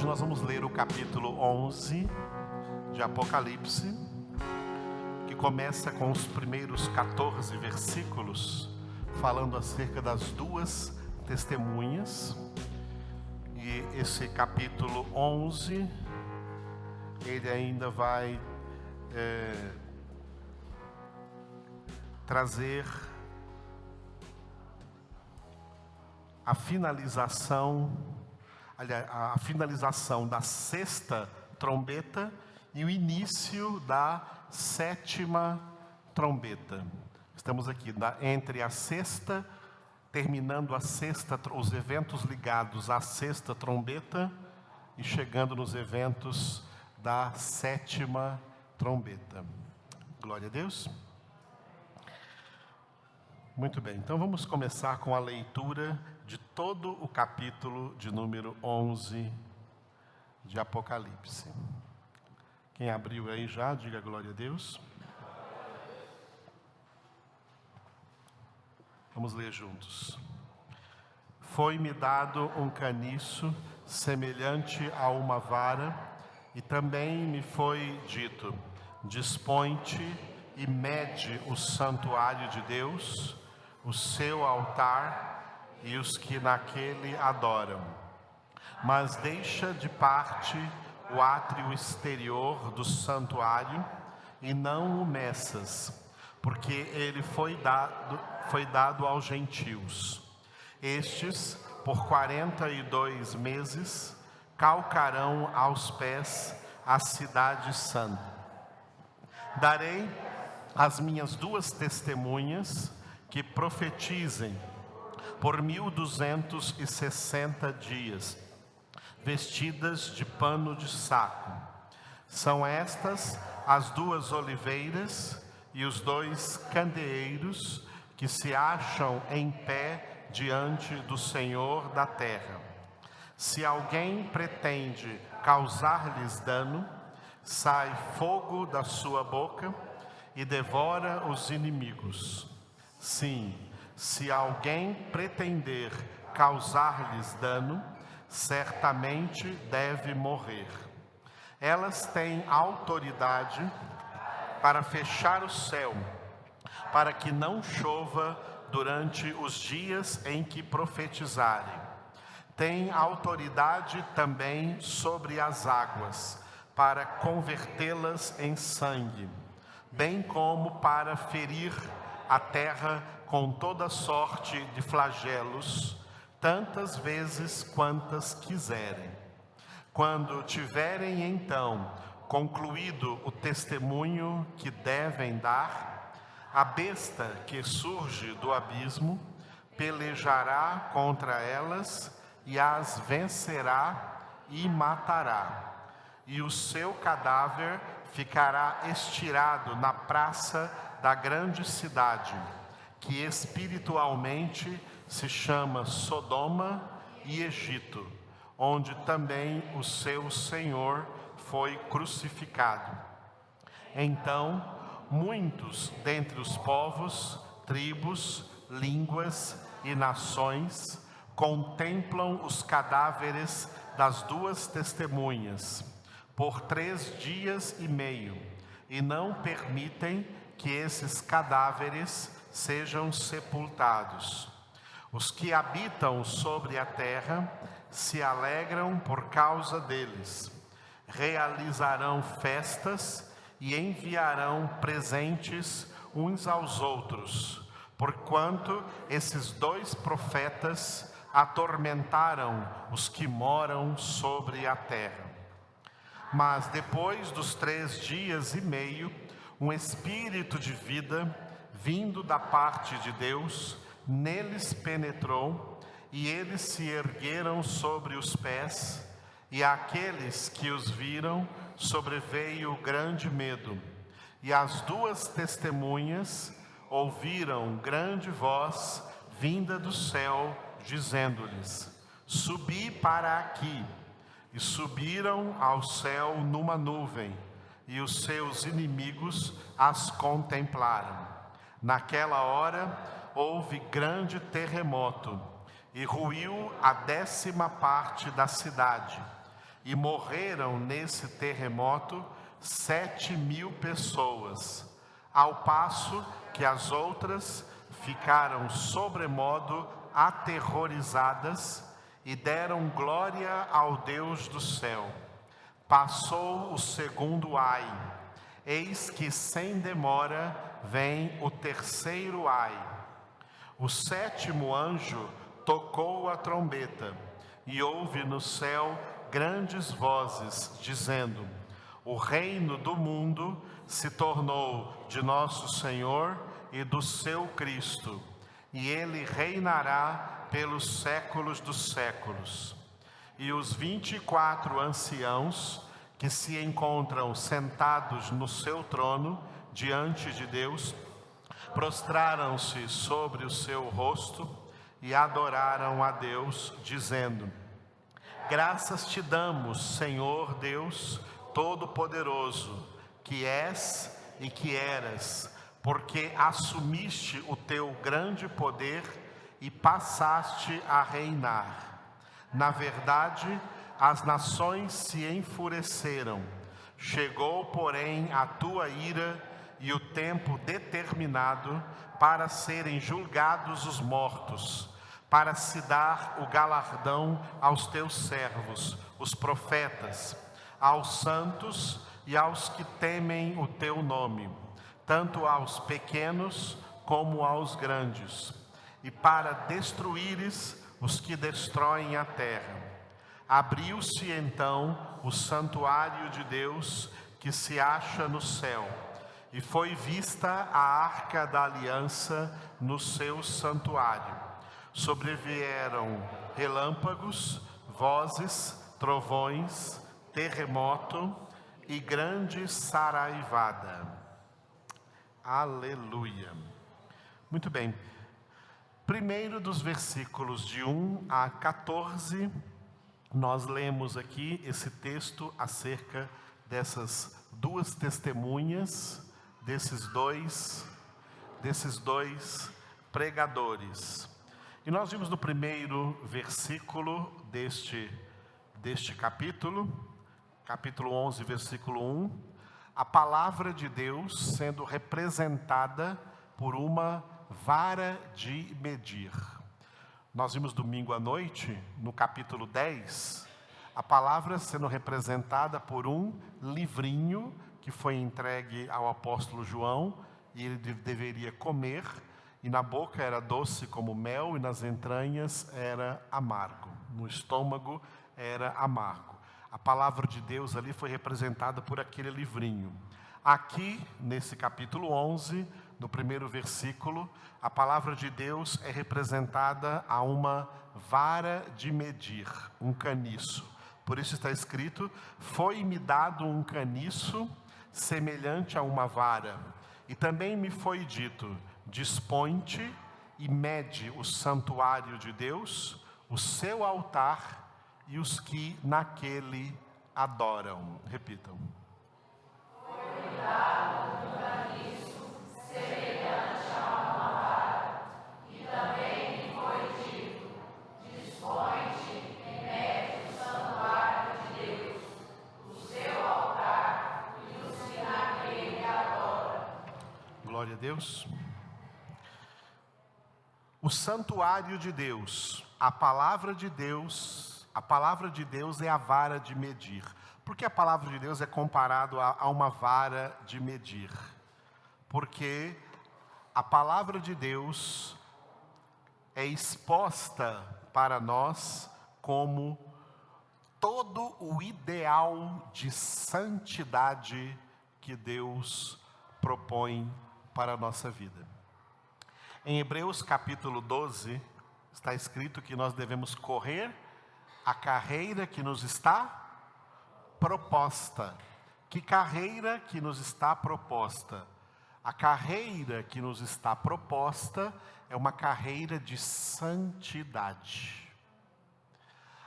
Hoje nós vamos ler o capítulo 11 de Apocalipse, que começa com os primeiros 14 versículos, falando acerca das duas testemunhas. E esse capítulo 11, ele ainda vai trazer a finalização da sexta trombeta e o início da sétima trombeta. Estamos aqui entre a sexta, terminando a sexta, os eventos ligados à sexta trombeta e chegando nos eventos da sétima trombeta. Glória a Deus. Muito bem, então vamos começar com a leitura de todo o capítulo de número 11 de Apocalipse. Quem abriu aí já, diga glória a Deus. Vamos ler juntos. Foi-me dado um caniço semelhante a uma vara, e também me foi dito: dispõe-te e mede o santuário de Deus, o seu altar e os que naquele adoram. Mas deixa de parte o átrio exterior do santuário e não o meças, porque ele foi dado aos gentios. Estes, por 42 meses, calcarão aos pés a cidade santa. Darei às minhas duas testemunhas que profetizem por 1260 dias, vestidas de pano de saco. São estas as duas oliveiras e os dois candeeiros que se acham em pé diante do Senhor da terra. Se alguém pretende causar-lhes dano, sai fogo da sua boca e devora os inimigos. Sim, se alguém pretender causar-lhes dano, certamente deve morrer. Elas têm autoridade para fechar o céu, para que não chova durante os dias em que profetizarem. Têm autoridade também sobre as águas, para convertê-las em sangue, bem como para ferir a terra com toda sorte de flagelos, tantas vezes quantas quiserem. Quando tiverem então concluído o testemunho que devem dar, a besta que surge do abismo pelejará contra elas e as vencerá e matará. E o seu cadáver ficará estirado na praça da grande cidade, que espiritualmente se chama Sodoma e Egito, onde também o seu Senhor foi crucificado. Então, muitos dentre os povos, tribos, línguas e nações contemplam os cadáveres das duas testemunhas por 3 dias e meio, e não permitem que esses cadáveres sejam sepultados. Os que habitam sobre a terra se alegram por causa deles, realizarão festas e enviarão presentes uns aos outros, porquanto esses 2 profetas atormentaram os que moram sobre a terra. Mas depois dos 3 dias e meio, um espírito de vida, vindo da parte de Deus, neles penetrou, e eles se ergueram sobre os pés, e àqueles que os viram sobreveio grande medo. E as duas testemunhas ouviram grande voz vinda do céu, dizendo-lhes: subi para aqui. E subiram ao céu numa nuvem, e os seus inimigos as contemplaram. Naquela hora houve grande terremoto, e ruiu a 10ª parte da cidade, e morreram nesse terremoto 7.000 pessoas, ao passo que as outras ficaram sobremodo aterrorizadas e deram glória ao Deus do céu. Passou o segundo ai, eis que sem demora vem o terceiro ai. O sétimo anjo tocou a trombeta, e houve no céu grandes vozes, dizendo: o reino do mundo se tornou de nosso Senhor e do seu Cristo, e ele reinará pelos séculos dos séculos. E os 24 anciãos que se encontram sentados no seu trono diante de Deus, prostraram-se sobre o seu rosto e adoraram a Deus, dizendo: graças te damos, Senhor Deus Todo-Poderoso, que és e que eras, porque assumiste o teu grande poder e passaste a reinar. Na verdade, as nações se enfureceram. Chegou, porém, a tua ira e o tempo determinado para serem julgados os mortos, para se dar o galardão aos teus servos, os profetas, aos santos e aos que temem o teu nome, tanto aos pequenos como aos grandes, e para destruíres os que destroem a terra. Abriu-se então o santuário de Deus que se acha no céu, e foi vista a arca da aliança no seu santuário. Sobrevieram relâmpagos, vozes, trovões, terremoto e grande saraivada. Aleluia. Muito bem. Primeiro dos versículos de 1 a 14, nós lemos aqui esse texto acerca dessas duas testemunhas, desses dois pregadores. E nós vimos no primeiro versículo deste capítulo 11, versículo 1, a palavra de Deus sendo representada por uma vara de medir. Nós vimos domingo à noite, no capítulo 10, a palavra sendo representada por um livrinho que foi entregue ao apóstolo João, e ele deveria comer, e na boca era doce como mel, e nas entranhas era amargo, no estômago era amargo. A palavra de Deus ali foi representada por aquele livrinho. Aqui, nesse capítulo 11, no primeiro versículo, a palavra de Deus é representada a uma vara de medir, um caniço. Por isso está escrito: foi-me dado um caniço semelhante a uma vara, e também me foi dito: dispõe-te e mede o santuário de Deus, o seu altar e os que naquele adoram. Repitam. Foi-me dado um caniço semelhante a uma vara, e também me foi dito: dispõe-te e mede o santuário de Deus, o seu altar e os que naquele adoram. Glória a Deus. O santuário de Deus, a palavra de Deus é a vara de medir. Por que a palavra de Deus é comparado a uma vara de medir? Porque a palavra de Deus é exposta para nós como todo o ideal de santidade que Deus propõe para a nossa vida. Em Hebreus capítulo 12, está escrito que nós devemos correr a carreira que nos está proposta. Que carreira que nos está proposta? A carreira que nos está proposta é uma carreira de santidade.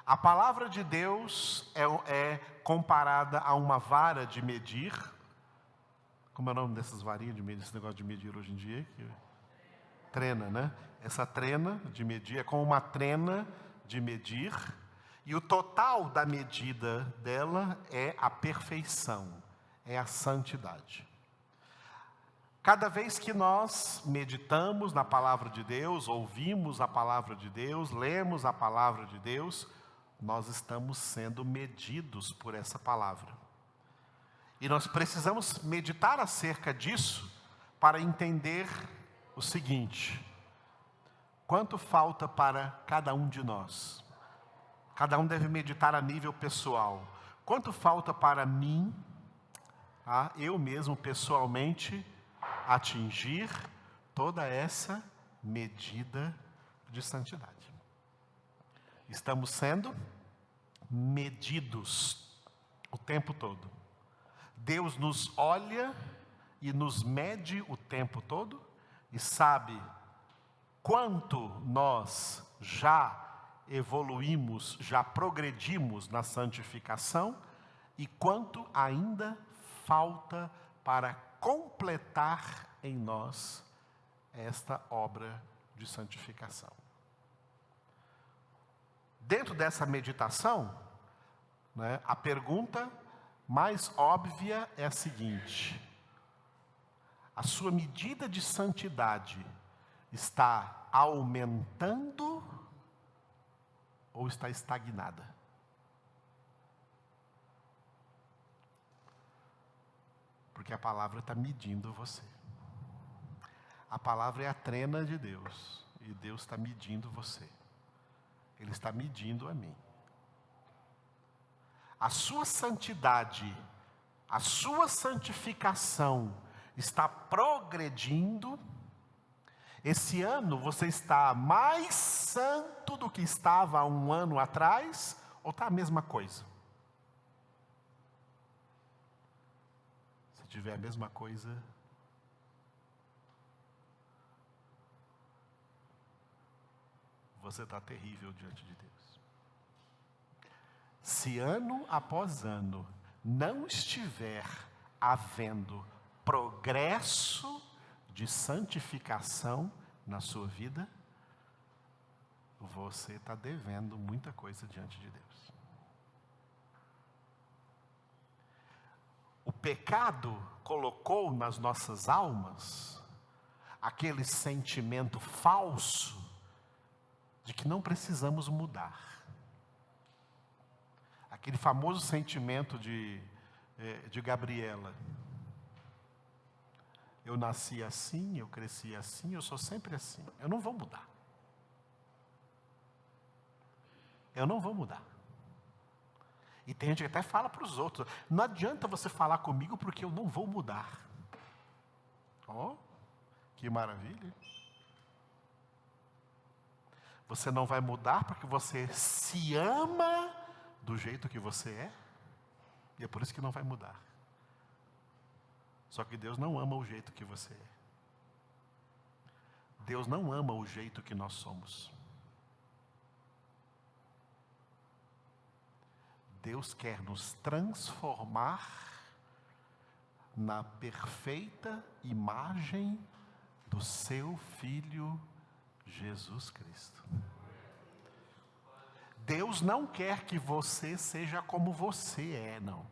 A palavra de Deus é comparada a uma vara de medir. Como é o nome dessas varinhas de medir, esse negócio de medir hoje em dia? Trena, né? Essa trena de medir é como uma trena de medir. E o total da medida dela é a perfeição, é a santidade. Cada vez que nós meditamos na palavra de Deus, ouvimos a palavra de Deus, lemos a palavra de Deus, nós estamos sendo medidos por essa palavra. E nós precisamos meditar acerca disso para entender o seguinte: quanto falta para cada um de nós? Cada um deve meditar a nível pessoal. Quanto falta para mim, eu mesmo pessoalmente, atingir toda essa medida de santidade? Estamos sendo medidos o tempo todo. Deus nos olha e nos mede o tempo todo e sabe quanto nós já evoluímos, já progredimos na santificação e quanto ainda falta para completar em nós esta obra de santificação. Dentro dessa meditação, a pergunta mais óbvia é a seguinte: a sua medida de santidade está aumentando ou está estagnada? Porque a palavra está medindo você. A palavra é a trena de Deus. E Deus está medindo você. Ele está medindo a mim. A sua santidade, a sua santificação está progredindo. Esse ano você está mais santo do que estava há um ano atrás, ou está a mesma coisa? Se tiver a mesma coisa, você está terrível diante de Deus. Se ano após ano não estiver havendo progresso de santificação na sua vida, você está devendo muita coisa diante de Deus. O pecado colocou nas nossas almas aquele sentimento falso de que não precisamos mudar. Aquele famoso sentimento de Gabriela. Eu nasci assim, eu cresci assim, eu sou sempre assim. Eu não vou mudar. Eu não vou mudar. E tem gente que até fala para os outros: não adianta você falar comigo porque eu não vou mudar. Oh, que maravilha. Você não vai mudar porque você se ama do jeito que você é. E é por isso que não vai mudar. Só que Deus não ama o jeito que você é. Deus não ama o jeito que nós somos. Deus quer nos transformar na perfeita imagem do seu Filho Jesus Cristo. Deus não quer que você seja como você é, não.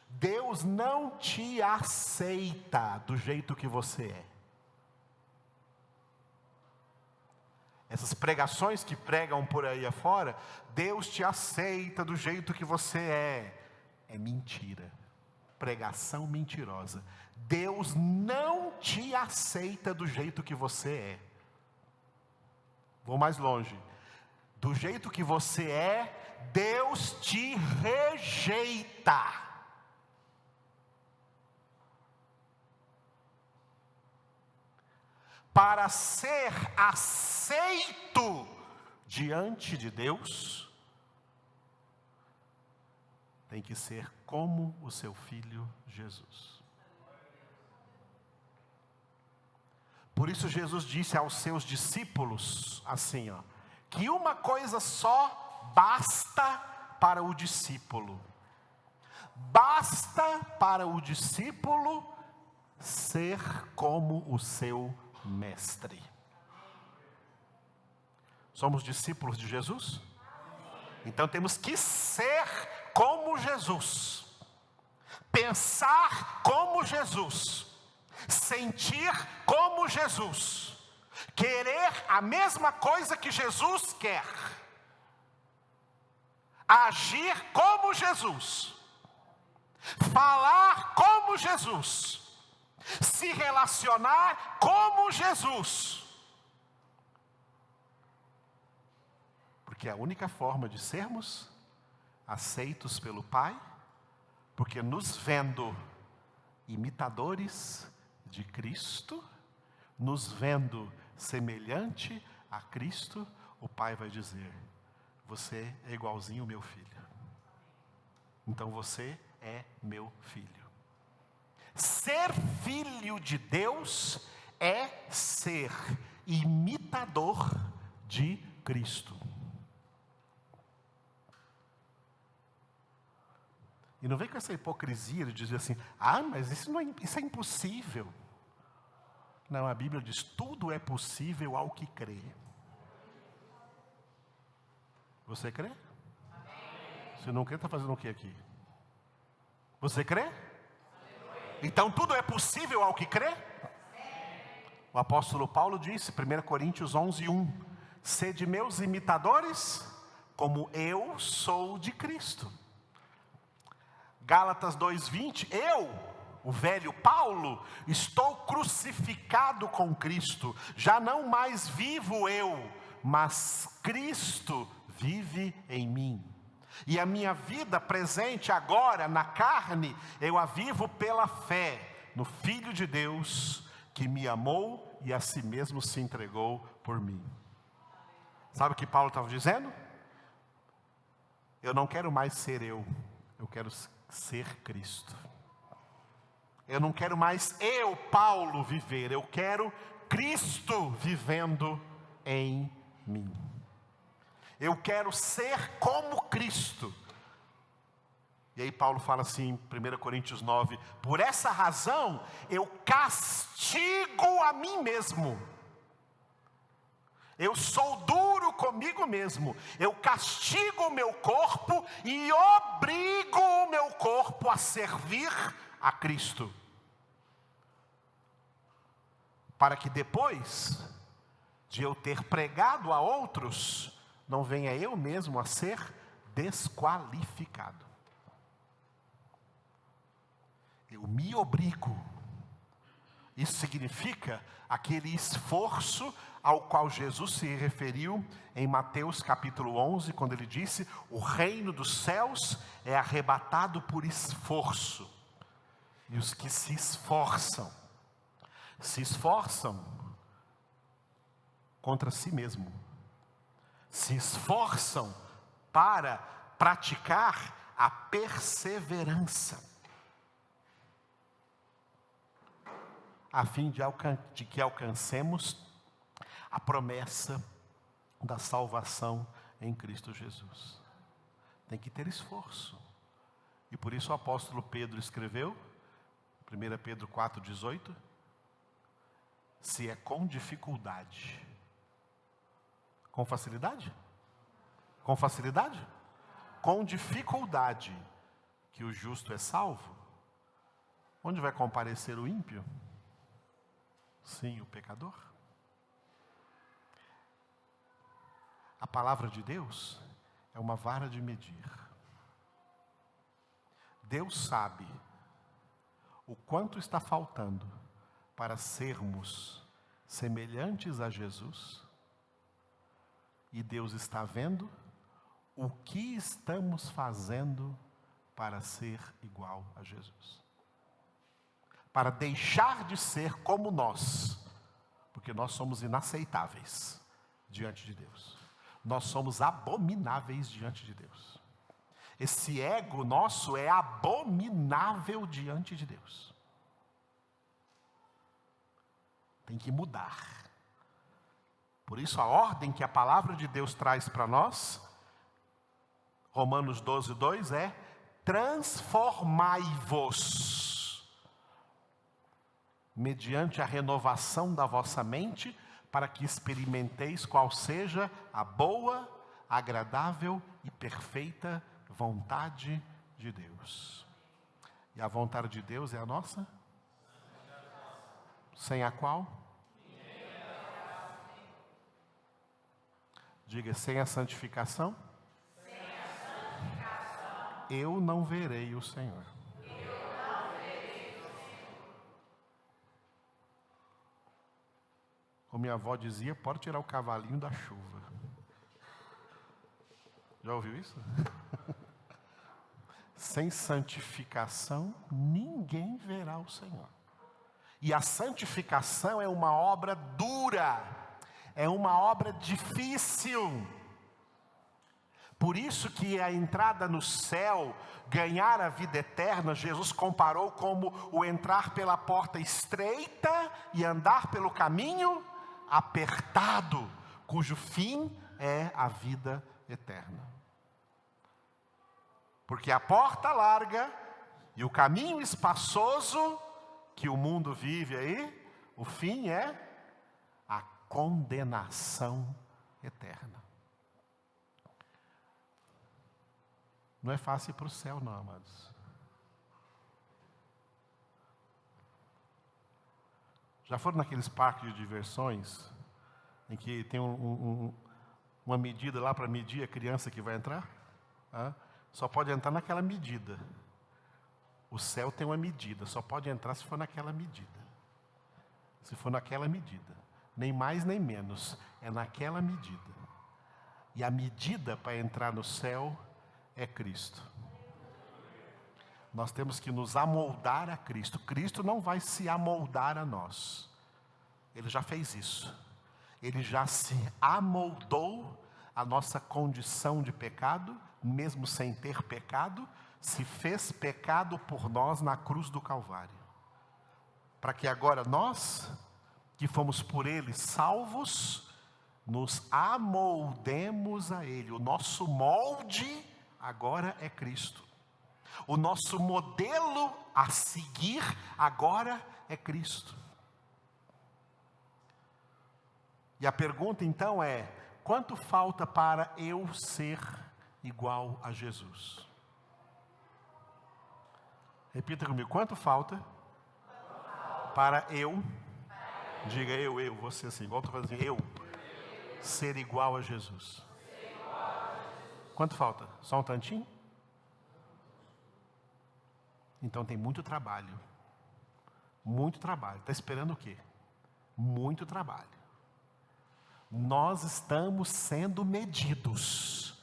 Deus não te aceita do jeito que você é. Essas pregações que pregam por aí afora, Deus te aceita do jeito que você é mentira. Pregação mentirosa. Deus não te aceita do jeito que você é. Vou mais longe. Do jeito que você é, Deus te rejeita. Para ser aceito diante de Deus, tem que ser como o seu Filho Jesus. Por isso Jesus disse aos seus discípulos assim, que uma coisa só basta para o discípulo. Basta para o discípulo ser como o seu mestre. Somos discípulos de Jesus? Então temos que ser como Jesus, pensar como Jesus, sentir como Jesus, querer a mesma coisa que Jesus quer, agir como Jesus, falar como Jesus, se relacionar como Jesus. Porque é a única forma de sermos aceitos pelo Pai, porque nos vendo imitadores de Cristo, nos vendo semelhante a Cristo, o Pai vai dizer: você é igualzinho ao meu filho. Então você é meu filho. Ser filho de Deus é ser imitador de Cristo. E não vem com essa hipocrisia de dizer assim: mas isso é impossível. Não, a Bíblia diz: tudo é possível ao que crê. Você crê? Se não crê, está fazendo o que aqui? Você crê? Então tudo é possível ao que crê? O apóstolo Paulo disse, 1 Coríntios 11:1: sede meus imitadores, como eu sou de Cristo. Gálatas 2:20: eu, o velho Paulo, estou crucificado com Cristo. Já não mais vivo eu, mas Cristo vive em mim. E a minha vida presente agora na carne, eu a vivo pela fé no Filho de Deus, que me amou e a si mesmo se entregou por mim. Sabe o que Paulo estava dizendo? Eu não quero mais ser eu quero ser Cristo. Eu não quero mais eu, Paulo, viver, eu quero Cristo vivendo em mim. Eu quero ser como Cristo. E aí Paulo fala assim, 1 Coríntios 9: por essa razão eu castigo a mim mesmo. Eu sou duro comigo mesmo. Eu castigo o meu corpo e obrigo o meu corpo a servir a Cristo, para que depois de eu ter pregado a outros, não venha eu mesmo a ser desqualificado. Eu me obrigo. Isso significa aquele esforço ao qual Jesus se referiu em Mateus capítulo 11, quando ele disse: o reino dos céus é arrebatado por esforço. E os que se esforçam contra si mesmo, se esforçam para praticar a perseverança, a fim de que alcancemos a promessa da salvação em Cristo Jesus. Tem que ter esforço. E por isso o apóstolo Pedro escreveu, 1 Pedro 4,18, se é com dificuldade. Com facilidade? Com facilidade? Com dificuldade que o justo é salvo. Onde vai comparecer o ímpio? Sim, o pecador. A palavra de Deus é uma vara de medir. Deus sabe o quanto está faltando para sermos semelhantes a Jesus, e Deus está vendo o que estamos fazendo para ser igual a Jesus, para deixar de ser como nós, porque nós somos inaceitáveis diante de Deus, nós somos abomináveis diante de Deus. Esse ego nosso é abominável diante de Deus. Tem que mudar. Por isso a ordem que a palavra de Deus traz para nós, Romanos 12:2, é: transformai-vos mediante a renovação da vossa mente, para que experimenteis qual seja a boa, agradável e perfeita vontade de Deus. E a vontade de Deus é a nossa? Sem a qual? Diga, sem a santificação? Eu não verei o Senhor. Como minha avó dizia, pode tirar o cavalinho da chuva. Já ouviu isso? Sem santificação, ninguém verá o Senhor. E a santificação é uma obra dura, é uma obra difícil. Por isso que a entrada no céu, ganhar a vida eterna, Jesus comparou como o entrar pela porta estreita e andar pelo caminho apertado, cujo fim é a vida eterna. Porque a porta larga e o caminho espaçoso que o mundo vive aí, o fim é a condenação eterna. Não é fácil ir para o céu, não, amados. Já foram naqueles parques de diversões, em que tem uma medida lá para medir a criança que vai entrar? Só pode entrar naquela medida. O céu tem uma medida, só pode entrar se for naquela medida. Se for naquela medida. Nem mais nem menos, é naquela medida. E a medida para entrar no céu é Cristo. Nós temos que nos amoldar a Cristo. Cristo não vai se amoldar a nós. Ele já fez isso. Ele já se amoldou à nossa condição de pecado, mesmo sem ter pecado, se fez pecado por nós na cruz do Calvário. Para que agora nós, que fomos por Ele salvos, nos amoldemos a Ele. O nosso molde agora é Cristo. O nosso modelo a seguir agora é Cristo. E a pergunta então é: quanto falta para eu ser igual a Jesus? Repita comigo, quanto falta para eu, diga eu, você assim, volta a fazer eu, ser igual a Jesus. Quanto falta? Só um tantinho? Então tem muito trabalho. Muito trabalho. Está esperando o quê? Muito trabalho. Nós estamos sendo medidos.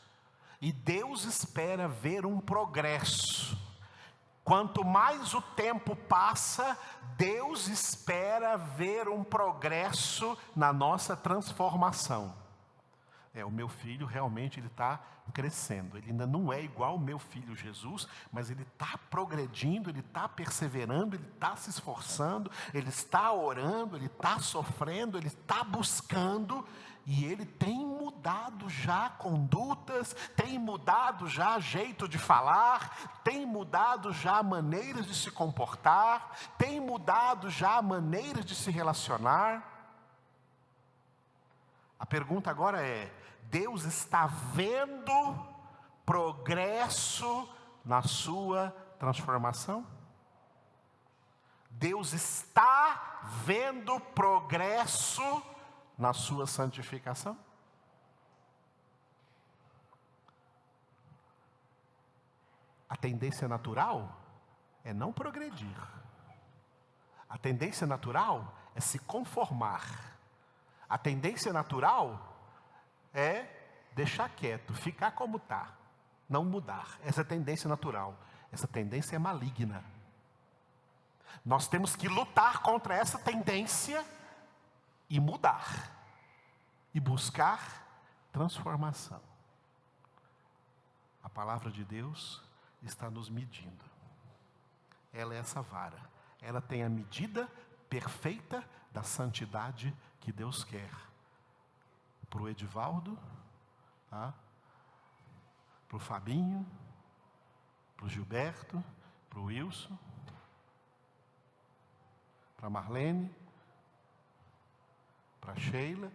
E Deus espera ver um progresso. Quanto mais o tempo passa, Deus espera ver um progresso na nossa transformação. O meu filho realmente ele está crescendo. Ele ainda não é igual ao meu filho Jesus, mas ele está progredindo, ele está perseverando, ele está se esforçando, ele está orando, ele está sofrendo, ele está buscando. E ele tem mudado já condutas, tem mudado já jeito de falar, tem mudado já maneiras de se comportar, tem mudado já maneiras de se relacionar. A pergunta agora é: Deus está vendo progresso na sua transformação? Deus está vendo progresso na sua santificação? A tendência natural é não progredir. A tendência natural é se conformar. A tendência natural é deixar quieto, ficar como está, não mudar. Essa é a tendência natural. Essa tendência é maligna. Nós temos que lutar contra essa tendência e mudar. E buscar transformação. A palavra de Deus está nos medindo. Ela é essa vara. Ela tem a medida perfeita da santidade que Deus quer. Para o Edivaldo, tá? Para o Fabinho, para o Gilberto, para o Wilson, para a Marlene, para a Sheila.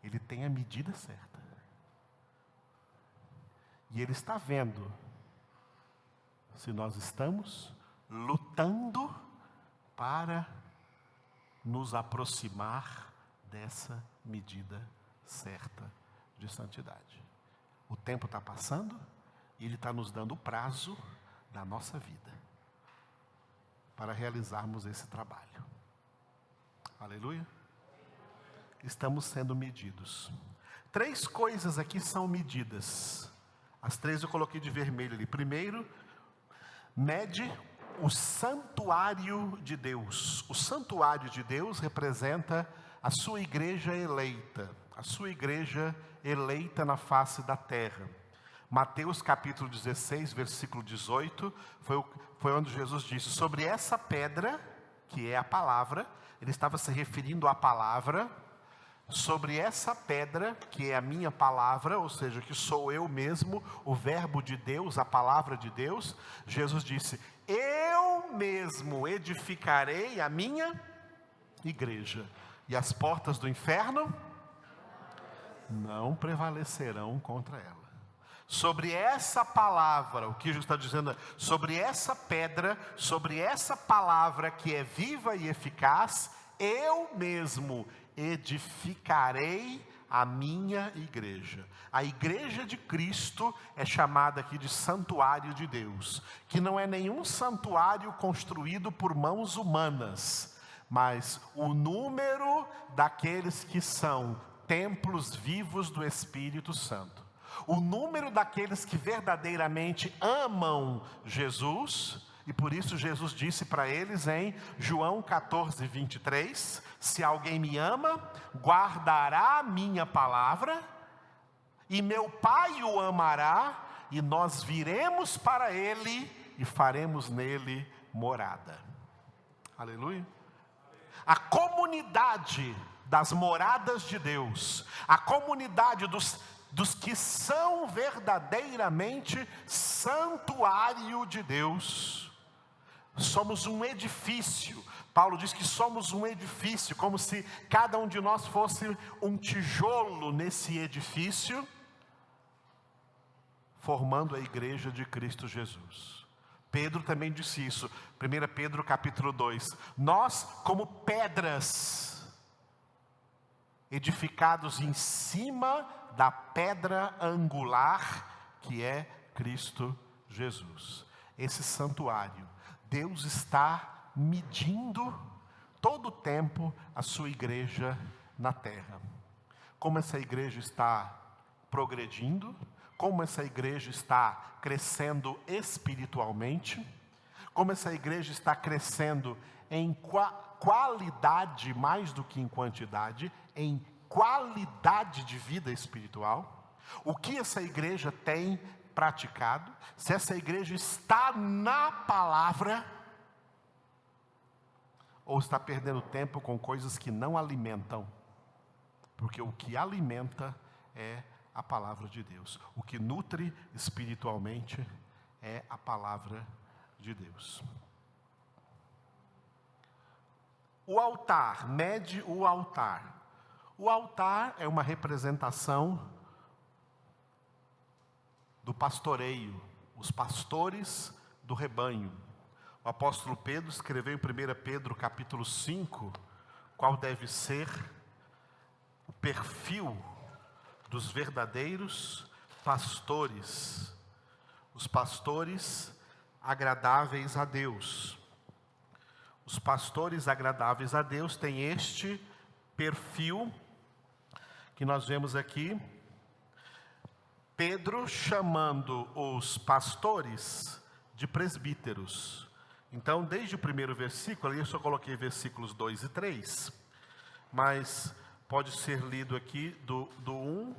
Ele tem a medida certa. E Ele está vendo se nós estamos lutando para nos aproximar dessa medida certa de santidade. O tempo está passando e Ele está nos dando o prazo da nossa vida para realizarmos esse trabalho. Aleluia? Estamos sendo medidos. 3 coisas aqui são medidas. As 3 eu coloquei de vermelho ali. Primeiro, mede o santuário de Deus. O santuário de Deus representa a sua igreja eleita. A sua igreja eleita na face da terra. Mateus capítulo 16, versículo 18, foi onde Jesus disse: sobre essa pedra, que é a palavra, ele estava se referindo à palavra, sobre essa pedra, que é a minha palavra, ou seja, que sou eu mesmo, o verbo de Deus, a palavra de Deus, Jesus disse: eu mesmo edificarei a minha igreja, e as portas do inferno não prevalecerão contra ela. Sobre essa palavra, o que Jesus está dizendo, sobre essa pedra, sobre essa palavra que é viva e eficaz, eu mesmo edificarei a minha igreja. A igreja de Cristo é chamada aqui de santuário de Deus, que não é nenhum santuário construído por mãos humanas, mas o número daqueles que são templos vivos do Espírito Santo. O número daqueles que verdadeiramente amam Jesus, e por isso Jesus disse para eles em João 14, 23, se alguém me ama, guardará a minha palavra, e meu Pai o amará, e nós viremos para ele, e faremos nele morada. Aleluia. A comunidade das moradas de Deus, a comunidade dos que são verdadeiramente santuário de Deus. Somos um edifício. Paulo diz que somos um edifício, como se cada um de nós fosse um tijolo nesse edifício, formando a igreja de Cristo Jesus. Pedro também disse isso, 1 Pedro capítulo 2, nós como pedras, edificados em cima da pedra angular, que é Cristo Jesus. Esse santuário, Deus está medindo todo o tempo a sua igreja na terra. Como essa igreja está progredindo, como essa igreja está crescendo espiritualmente, como essa igreja está crescendo em qualidade mais do que em quantidade, em qualidade de vida espiritual, o que essa igreja tem praticado, se essa igreja está na palavra, ou está perdendo tempo com coisas que não alimentam, porque o que alimenta é a palavra de Deus, o que nutre espiritualmente é a palavra de Deus. O altar, mede o altar. O altar é uma representação do pastoreio, os pastores do rebanho. O apóstolo Pedro escreveu em 1 Pedro capítulo 5, qual deve ser o perfil dos verdadeiros pastores, os pastores agradáveis a Deus. Os pastores agradáveis a Deus têm este perfil que nós vemos aqui, Pedro chamando os pastores de presbíteros. Então, desde o primeiro versículo, ali eu só coloquei versículos 2 e 3, mas pode ser lido aqui do 1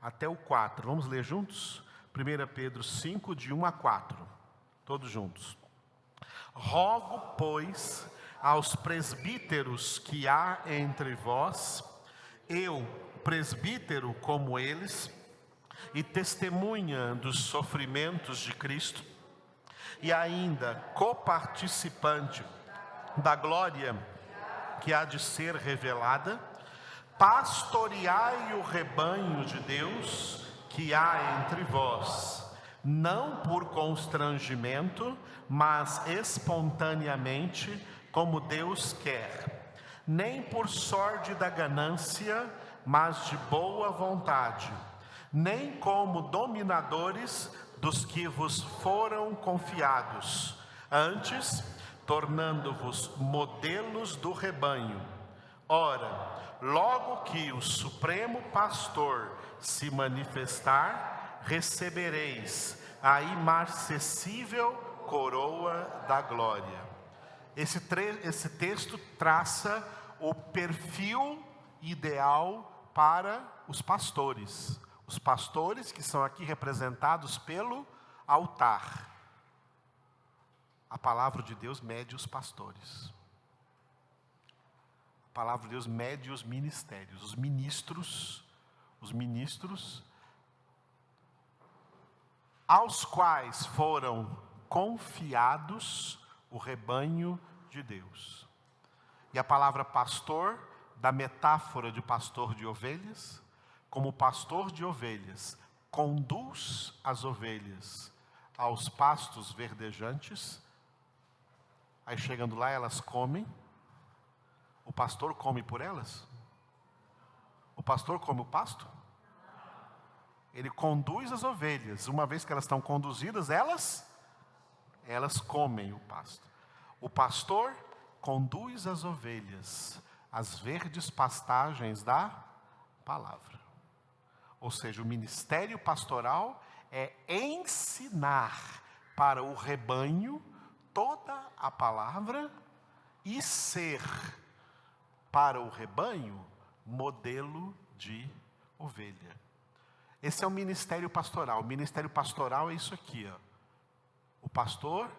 até o 4. Vamos ler juntos? 1 Pedro 5, de 1 a 4. Todos juntos. Rogo, pois, aos presbíteros que há entre vós, eu, presbítero como eles, e testemunha dos sofrimentos de Cristo, e ainda coparticipante da glória que há de ser revelada, pastoreai o rebanho de Deus que há entre vós, não por constrangimento, mas espontaneamente, como Deus quer, nem por sorte da ganância, mas de boa vontade, nem como dominadores dos que vos foram confiados, antes, tornando-vos modelos do rebanho. Ora, logo que o Supremo Pastor se manifestar, recebereis a imarcessível coroa da glória. Esse texto traça o perfil ideal para os pastores. Os pastores que são aqui representados pelo altar. A palavra de Deus mede os pastores. A palavra de Deus mede os ministérios, os ministros aos quais foram confiados o rebanho de Deus. E a palavra pastor, da metáfora de pastor de ovelhas, como pastor de ovelhas, conduz as ovelhas aos pastos verdejantes, aí chegando lá elas comem, o pastor come por elas? O pastor come o pasto? Ele conduz as ovelhas, uma vez que elas estão conduzidas, elas comem o pasto. O pastor conduz as ovelhas às verdes pastagens da palavra. Ou seja, o ministério pastoral é ensinar para o rebanho toda a palavra e ser para o rebanho modelo de ovelha. Esse é o ministério pastoral. O ministério pastoral é isso aqui, ó. O pastor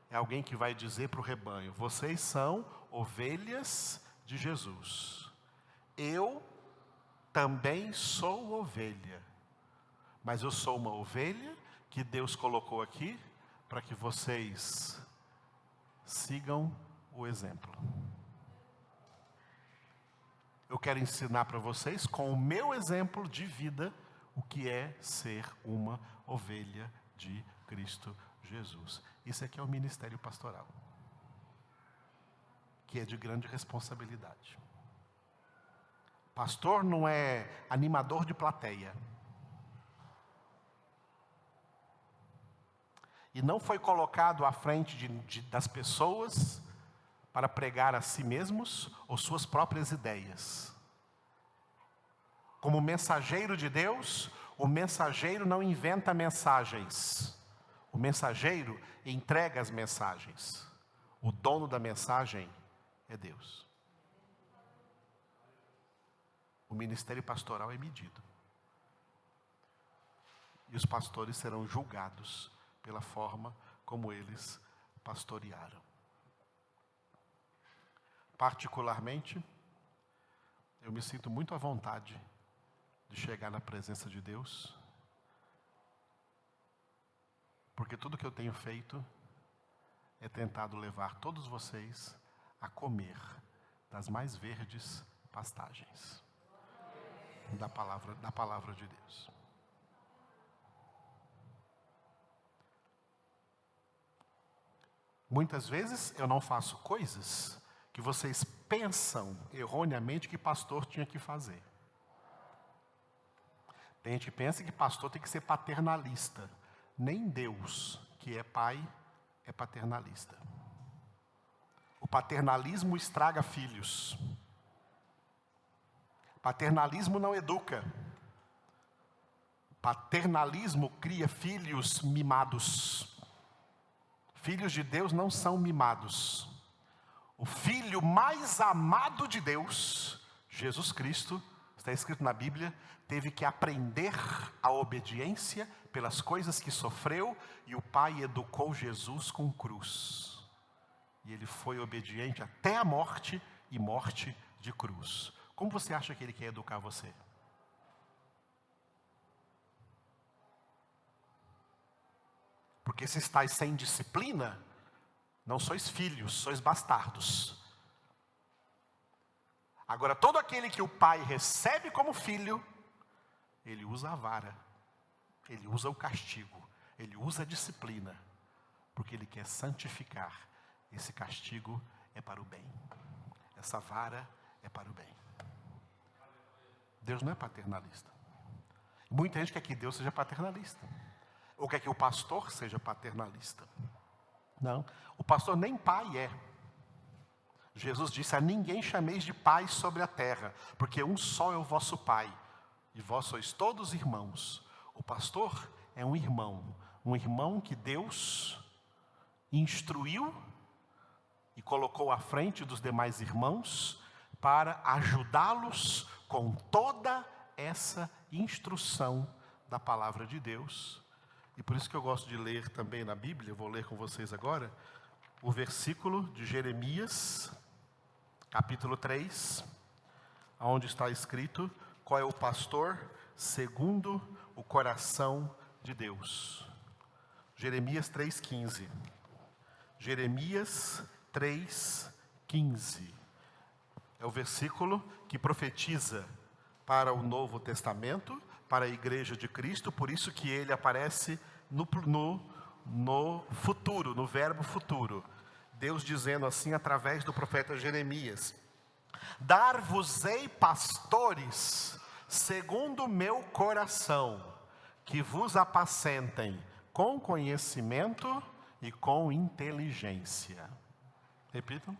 é alguém que vai dizer para o rebanho: vocês são ovelhas de Jesus. Eu também sou ovelha, mas eu sou uma ovelha que Deus colocou aqui para que vocês sigam o exemplo. Eu quero ensinar para vocês, com o meu exemplo de vida, o que é ser uma ovelha de Cristo Jesus. Isso aqui é o ministério pastoral, que é de grande responsabilidade. Pastor não é animador de plateia. E não foi colocado à frente das pessoas para pregar a si mesmos ou suas próprias ideias. Como mensageiro de Deus, o mensageiro não inventa mensagens. O mensageiro entrega as mensagens. O dono da mensagem é Deus. O ministério pastoral é medido. E os pastores serão julgados pela forma como eles pastorearam. Particularmente, eu me sinto muito à vontade de chegar na presença de Deus, porque tudo que eu tenho feito é tentado levar todos vocês a comer das mais verdes pastagens da palavra de Deus. Muitas vezes eu não faço coisas que vocês pensam erroneamente que pastor tinha que fazer. Tem gente que pensa que pastor tem que ser paternalista. Nem Deus, que é pai, é paternalista. O paternalismo estraga filhos. Paternalismo não educa. Paternalismo cria filhos mimados. Filhos de Deus não são mimados. O filho mais amado de Deus, Jesus Cristo, está escrito na Bíblia, teve que aprender a obediência pelas coisas que sofreu, e o Pai educou Jesus com cruz. E ele foi obediente até a morte, e morte de cruz. Como você acha que ele quer educar você? Porque se estáis sem disciplina, não sois filhos, sois bastardos. Agora, todo aquele que o pai recebe como filho, ele usa a vara, ele usa o castigo, Ele usa a disciplina, porque Ele quer santificar. Esse castigo é para o bem. Essa vara é para o bem. Deus não é paternalista. Muita gente quer que Deus seja paternalista. Ou quer que o pastor seja paternalista. Não, o pastor nem pai é. Jesus disse: a ninguém chameis de pai sobre a terra, porque um só é o vosso pai, e vós sois todos irmãos. O pastor é um irmão que Deus instruiu e colocou à frente dos demais irmãos para ajudá-los com toda essa instrução da palavra de Deus. E por isso que eu gosto de ler também na Bíblia, eu vou ler com vocês agora, o versículo de Jeremias, capítulo 3, onde está escrito qual é o pastor segundo o coração de Deus. Jeremias 3,15. Jeremias 3,15. É o versículo que profetiza para o Novo Testamento, para a Igreja de Cristo, por isso que ele aparece no futuro, no verbo futuro. Deus dizendo assim através do profeta Jeremias: dar-vos-ei pastores segundo o meu coração, que vos apacentem com conhecimento e com inteligência. Repitam.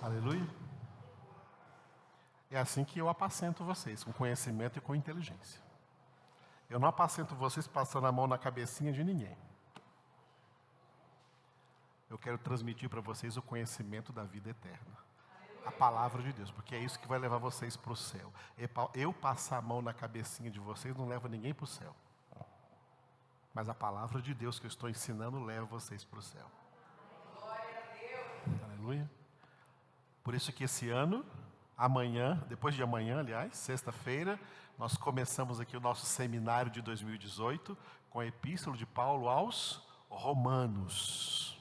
Aleluia. É assim que eu apacento vocês, com conhecimento e com inteligência. Eu não apacento vocês passando a mão na cabecinha de ninguém. Eu quero transmitir para vocês o conhecimento da vida eterna. A palavra de Deus, porque é isso que vai levar vocês para o céu. Eu passar a mão na cabecinha de vocês não leva ninguém para o céu. Mas a palavra de Deus que eu estou ensinando leva vocês para o céu. Aleluia. Por isso que esse ano, amanhã, depois de amanhã, aliás, sexta-feira, nós começamos aqui o nosso seminário de 2018 com a Epístola de Paulo aos Romanos.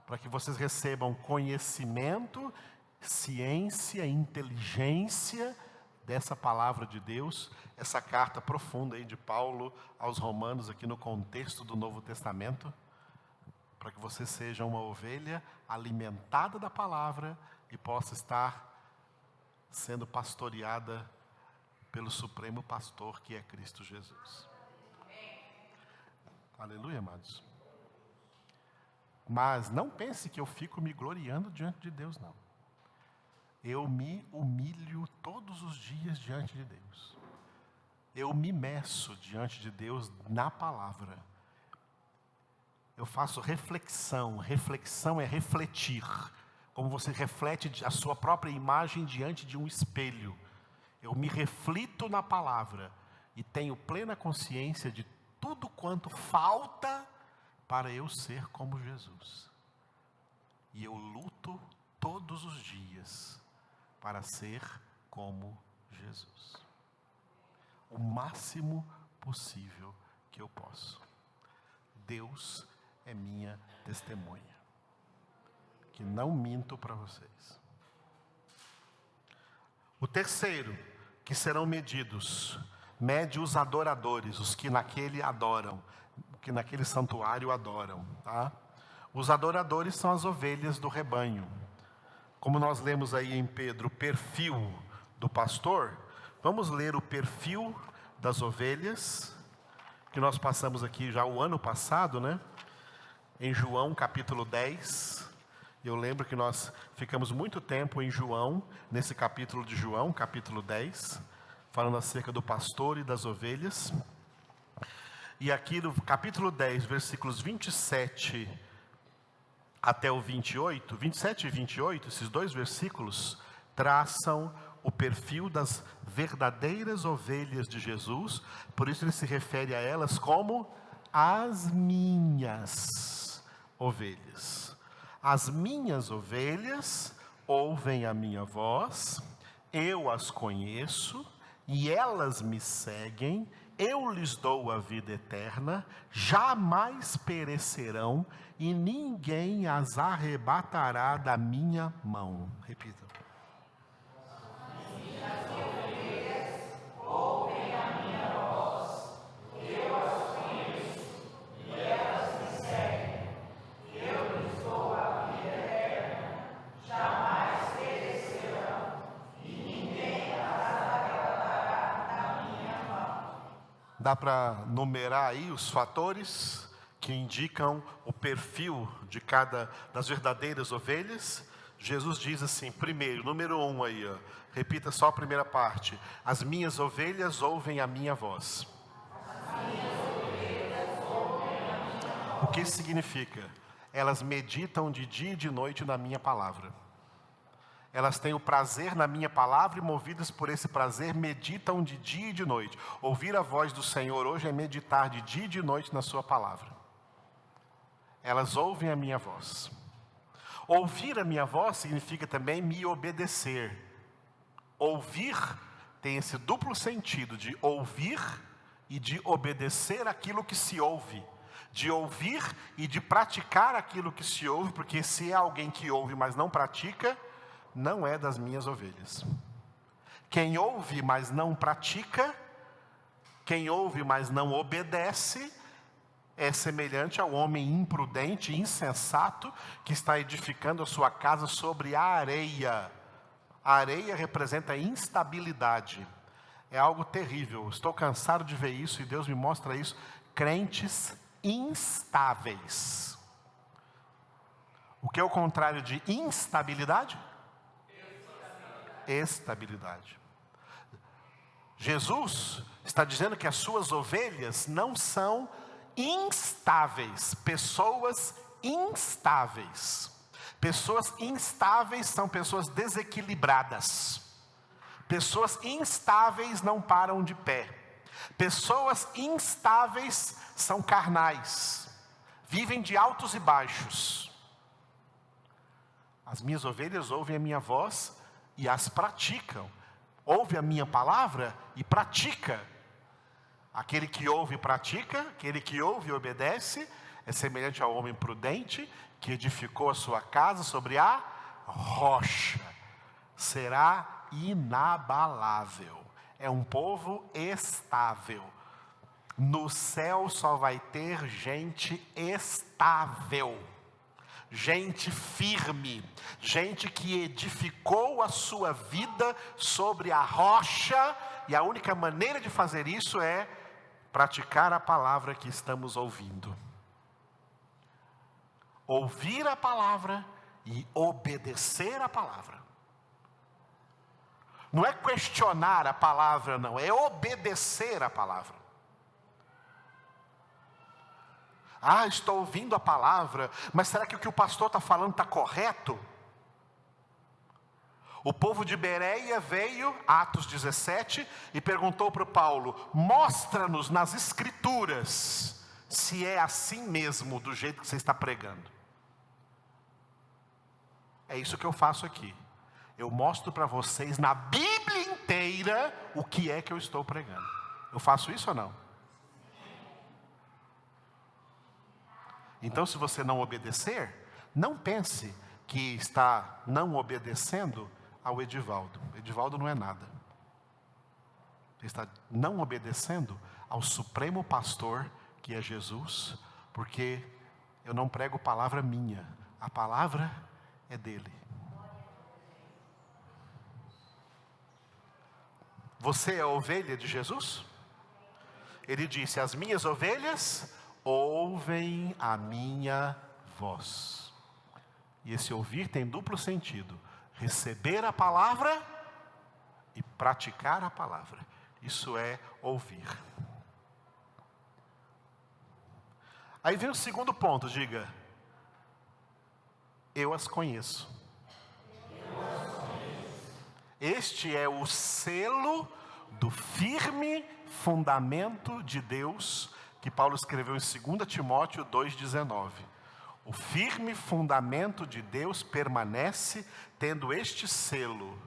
Para que vocês recebam conhecimento, ciência, inteligência dessa palavra de Deus, essa carta profunda aí de Paulo aos Romanos, aqui no contexto do Novo Testamento, para que você seja uma ovelha alimentada da palavra e possa estar sendo pastoreada pelo Supremo Pastor, que é Cristo Jesus. Aleluia, amados. Mas não pense que eu fico me gloriando diante de Deus, não. Eu me humilho todos os dias diante de Deus. Eu me meço diante de Deus na palavra. Eu faço reflexão. Reflexão é refletir. Como você reflete a sua própria imagem diante de um espelho. Eu me reflito na palavra e tenho plena consciência de tudo quanto falta para eu ser como Jesus. E eu luto todos os dias para ser como Jesus. O máximo possível que eu posso. Deus é minha testemunha. Que não minto para vocês. O terceiro, que serão medidos, mede os adoradores, os que naquele adoram, que naquele santuário adoram, tá? Os adoradores são as ovelhas do rebanho. Como nós lemos aí em Pedro, o perfil do pastor, vamos ler o perfil das ovelhas, que nós passamos aqui já o ano passado, né? Em João capítulo 10, eu lembro que nós ficamos muito tempo em João, nesse capítulo de João, capítulo 10, falando acerca do pastor e das ovelhas. E aqui no capítulo 10, versículos 27 até o 28, 27 e 28, esses dois versículos traçam o perfil das verdadeiras ovelhas de Jesus. Por isso ele se refere a elas como as minhas ovelhas. As minhas ovelhas ouvem a minha voz, eu as conheço e elas me seguem eu lhes dou a vida eterna, jamais perecerão, e ninguém as arrebatará da minha mão. Repita. Dá para numerar aí os fatores que indicam o perfil de cada das verdadeiras ovelhas. Jesus diz assim, primeiro, número 1 aí, ó, repita só a primeira parte. As minhas ovelhas ouvem a minha voz. O que isso significa? Elas meditam de dia e de noite na minha palavra. Elas têm o prazer na minha palavra e movidas por esse prazer meditam de dia e de noite. Ouvir a voz do Senhor hoje é meditar de dia e de noite na sua palavra. Elas ouvem a minha voz. Ouvir a minha voz significa também me obedecer. Ouvir tem esse duplo sentido de ouvir e de obedecer aquilo que se ouve. De ouvir e de praticar aquilo que se ouve, porque se é alguém que ouve, mas não pratica, não é das minhas ovelhas. Quem ouve, mas não pratica, quem ouve, mas não obedece, é semelhante ao homem imprudente, insensato, que está edificando a sua casa sobre a areia. A areia representa instabilidade. É algo terrível. Estou cansado de ver isso e Deus me mostra isso. Crentes instáveis. O que é o contrário de instabilidade? Estabilidade. Jesus está dizendo que as suas ovelhas não são instáveis, pessoas instáveis. Pessoas instáveis são pessoas desequilibradas. Pessoas instáveis não param de pé. Pessoas instáveis são carnais, vivem de altos e baixos. As minhas ovelhas ouvem a minha voz e as praticam. Ouve a minha palavra e pratica. Aquele que ouve e pratica, aquele que ouve e obedece, é semelhante ao homem prudente que edificou a sua casa sobre a rocha. Será inabalável. É um povo estável. No céu só vai ter gente estável. Gente firme, gente que edificou a sua vida sobre a rocha, e a única maneira de fazer isso é praticar a palavra que estamos ouvindo. Ouvir a palavra e obedecer a palavra. Não é questionar a palavra, não, é obedecer a palavra. Ah, estou ouvindo a palavra, mas será que o que o pastor está falando está correto? O povo de Bereia veio, Atos 17, e perguntou para Paulo, mostra-nos nas escrituras, se é assim mesmo, do jeito que você está pregando. É isso que eu faço aqui. Eu mostro para vocês na Bíblia inteira o que é que eu estou pregando. Eu faço isso ou não? Então, se você não obedecer, não pense que está não obedecendo ao Edivaldo. Edivaldo não é nada. Ele está não obedecendo ao supremo pastor, que é Jesus, porque eu não prego palavra minha, a palavra é dele. Você é a ovelha de Jesus? Ele disse, as minhas ovelhas ouvem a minha voz. E esse ouvir tem duplo sentido. Receber a palavra e praticar a palavra. Isso é ouvir. Aí vem o segundo ponto, diga. Eu as conheço. Este é o selo do firme fundamento de Deus, que Paulo escreveu em 2 Timóteo 2,19. O firme fundamento de Deus permanece tendo este selo.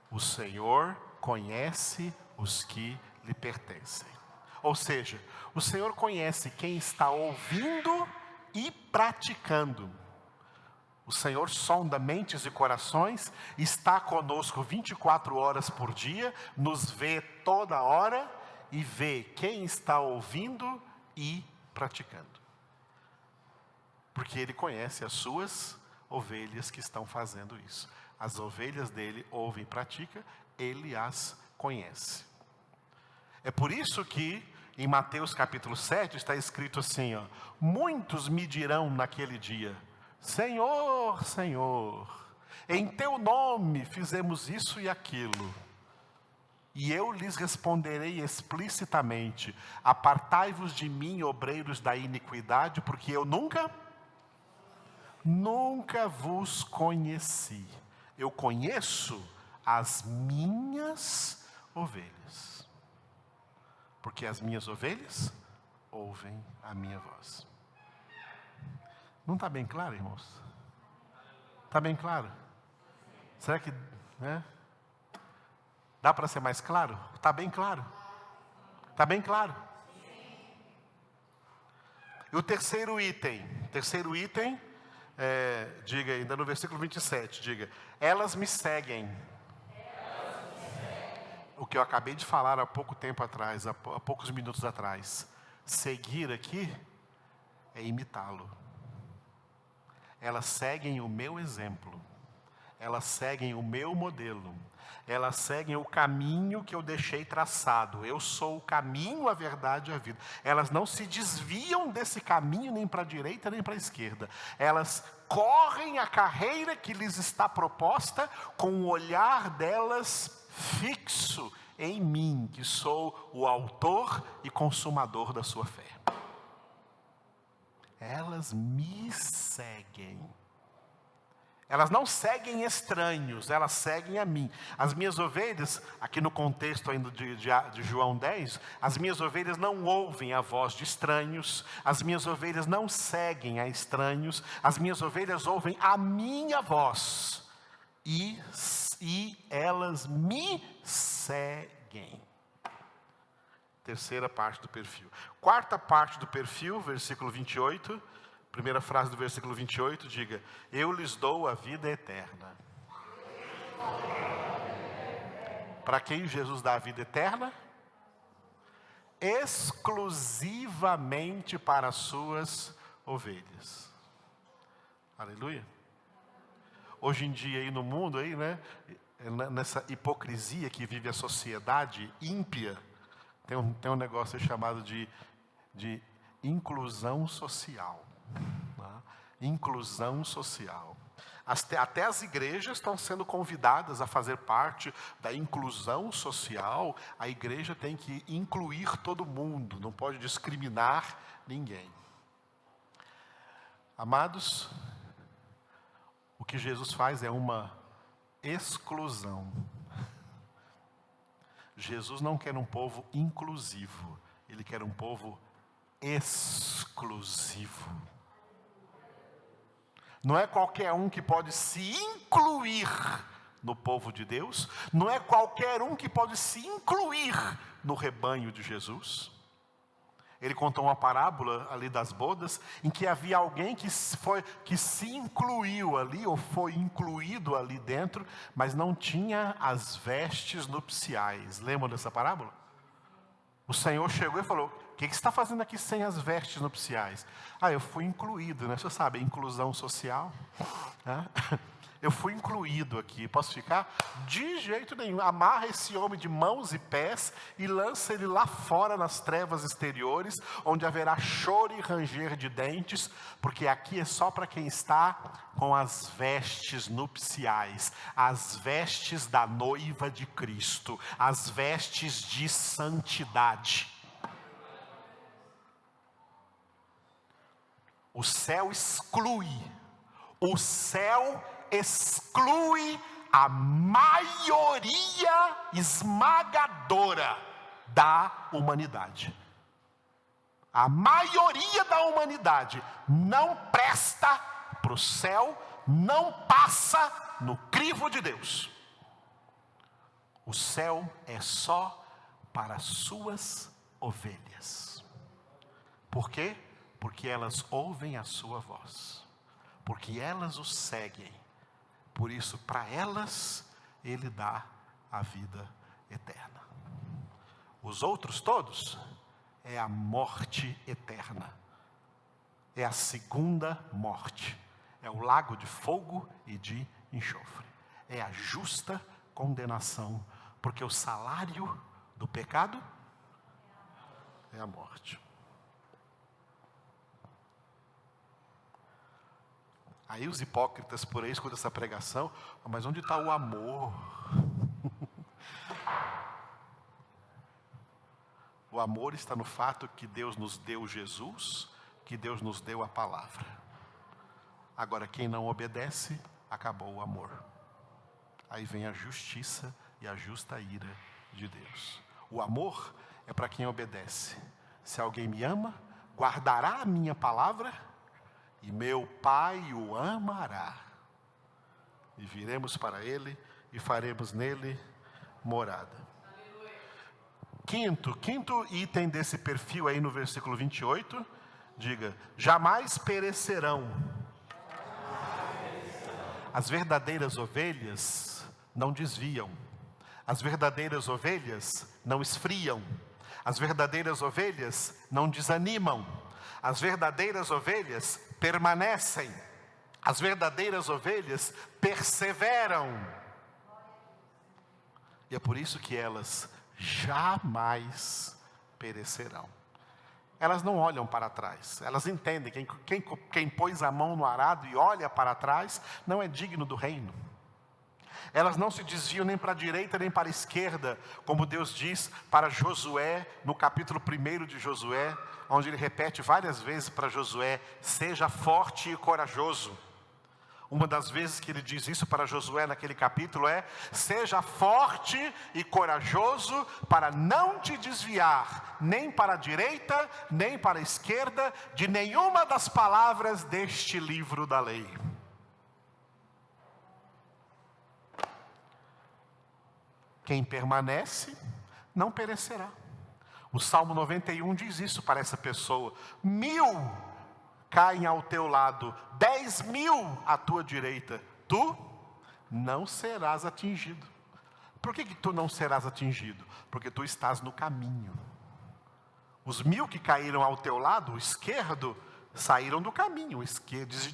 O Senhor conhece os que lhe pertencem. Ou seja, o Senhor conhece quem está ouvindo e praticando. O Senhor sonda mentes e corações, está conosco 24 horas por dia, nos vê toda hora e vê quem está ouvindo e praticando. Porque Ele conhece as suas ovelhas que estão fazendo isso. As ovelhas dele ouvem e praticam, Ele as conhece. É por isso que em Mateus capítulo 7 está escrito assim, ó: muitos me dirão naquele dia: Senhor, Senhor, em teu nome fizemos isso e aquilo. E eu lhes responderei explicitamente: apartai-vos de mim, obreiros da iniquidade, porque eu nunca vos conheci. Eu conheço as minhas ovelhas, porque as minhas ovelhas ouvem a minha voz. Não está bem claro, irmãos? Está bem claro? Será que, né? Dá para ser mais claro? Está bem claro? Está bem claro? E o terceiro item, diga ainda no versículo 27, diga: elas me seguem. O que eu acabei de falar há pouco tempo atrás, há poucos minutos atrás. Seguir aqui é imitá-lo. Elas seguem o meu exemplo, elas seguem o meu modelo, elas seguem o caminho que eu deixei traçado. Eu sou o caminho, a verdade e a vida. Elas não se desviam desse caminho nem para a direita nem para a esquerda. Elas correm a carreira que lhes está proposta com o olhar delas fixo em mim, que sou o autor e consumador da sua fé. Elas me seguem. Elas não seguem estranhos, elas seguem a mim. As minhas ovelhas, aqui no contexto ainda de João 10, as minhas ovelhas não ouvem a voz de estranhos, as minhas ovelhas não seguem a estranhos, as minhas ovelhas ouvem a minha voz, e elas me seguem. Terceira parte do perfil. Quarta parte do perfil, versículo 28, primeira frase do versículo 28, diga: eu lhes dou a vida eterna. Para quem Jesus dá a vida eterna? Exclusivamente para as suas ovelhas. Aleluia. Hoje em dia aí no mundo, aí, né, nessa hipocrisia que vive a sociedade ímpia, tem um negócio chamado de inclusão social. Né? Inclusão social. Até as igrejas estão sendo convidadas a fazer parte da inclusão social. A igreja tem que incluir todo mundo, não pode discriminar ninguém. Amados, o que Jesus faz é uma exclusão. Jesus não quer um povo inclusivo, Ele quer um povo exclusivo. Não é qualquer um que pode se incluir no povo de Deus, não é qualquer um que pode se incluir no rebanho de Jesus. Ele contou uma parábola ali das bodas, em que havia alguém que se incluiu ali, ou foi incluído ali dentro, mas não tinha as vestes nupciais. Lembram dessa parábola? O Senhor chegou e falou: o que você está fazendo aqui sem as vestes nupciais? Eu fui incluído, né? Você sabe, inclusão social. Eu fui incluído aqui, posso ficar? De jeito nenhum. Amarra esse homem de mãos e pés e lança ele lá fora nas trevas exteriores, onde haverá choro e ranger de dentes, porque aqui é só para quem está com as vestes nupciais, as vestes da noiva de Cristo, as vestes de santidade. O céu exclui, o céu exclui a maioria esmagadora da humanidade. A maioria da humanidade não presta para o céu, não passa no crivo de Deus. O céu é só para as suas ovelhas. Por quê? Porque elas ouvem a sua voz, porque elas o seguem. Por isso, para elas, ele dá a vida eterna. Os outros todos, é a morte eterna. É a segunda morte. É o lago de fogo e de enxofre. É a justa condenação, porque o salário do pecado é a morte. Aí os hipócritas por aí escutam essa pregação, mas onde está o amor? O amor está no fato que Deus nos deu Jesus, que Deus nos deu a palavra. Agora, quem não obedece, acabou o amor. Aí vem a justiça e a justa ira de Deus. O amor é para quem obedece. Se alguém me ama, guardará a minha palavra, e meu Pai o amará. E viremos para ele e faremos nele morada. Quinto item desse perfil aí no versículo 28, diga: jamais perecerão. As verdadeiras ovelhas não desviam. As verdadeiras ovelhas não esfriam. As verdadeiras ovelhas não desanimam. As verdadeiras ovelhas permanecem. As verdadeiras ovelhas perseveram. E é por isso que elas jamais perecerão. Elas não olham para trás. Elas entendem que quem pôs a mão no arado e olha para trás não é digno do reino. Elas não se desviam nem para a direita nem para a esquerda, como Deus diz para Josué, no capítulo 1 de Josué, onde ele repete várias vezes para Josué: seja forte e corajoso. Uma das vezes que ele diz isso para Josué naquele capítulo é: seja forte e corajoso para não te desviar, nem para a direita, nem para a esquerda, de nenhuma das palavras deste livro da lei. Quem permanece não perecerá. O Salmo 91 diz isso para essa pessoa: 1000 caem ao teu lado, 10.000 à tua direita, tu não serás atingido. Por que tu não serás atingido? Porque tu estás no caminho. Os 1000 que caíram ao teu lado esquerdo saíram do caminho,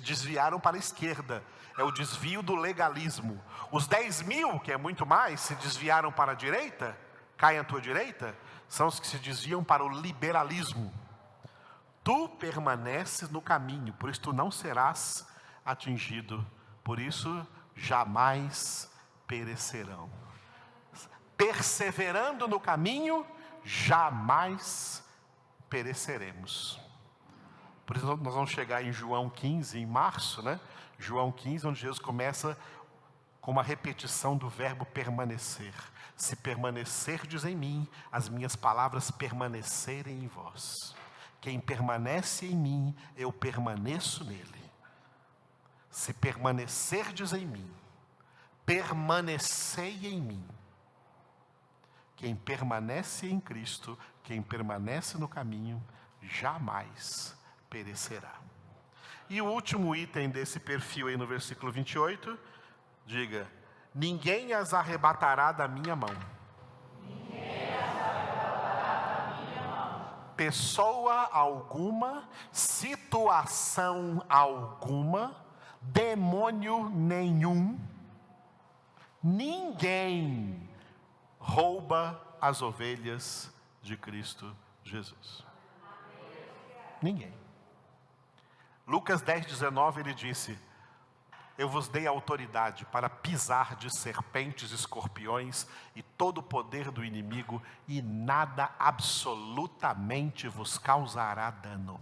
desviaram para a esquerda. É o desvio do legalismo. Os 10.000, que é muito mais, se desviaram para a direita, caem à tua direita, são os que se desviam para o liberalismo. Tu permaneces no caminho, por isso tu não serás atingido, por isso jamais perecerão. Perseverando no caminho, jamais pereceremos. Por isso nós vamos chegar em João 15, em março, né? João 15, onde Jesus começa com uma repetição do verbo permanecer. Se permanecerdes em mim, as minhas palavras permanecerem em vós. Quem permanece em mim, eu permaneço nele. Se permanecerdes em mim, permanecei em mim. Quem permanece em Cristo, quem permanece no caminho, jamais perecerá. E o último item desse perfil aí no versículo 28, diga: ninguém as arrebatará da minha mão. Pessoa alguma, situação alguma, demônio nenhum, ninguém rouba as ovelhas de Cristo Jesus. Ninguém. Lucas 10:19 ele disse: eu vos dei autoridade para pisar de serpentes, escorpiões e todo o poder do inimigo, e nada absolutamente vos causará dano.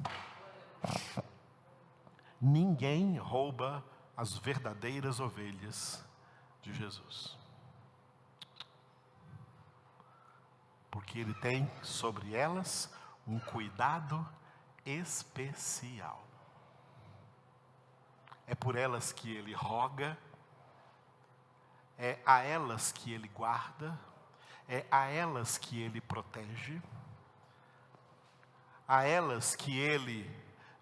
Ninguém rouba as verdadeiras ovelhas de Jesus. Porque Ele tem sobre elas um cuidado especial. É por elas que Ele roga, é a elas que Ele guarda, é a elas que Ele protege, a elas que Ele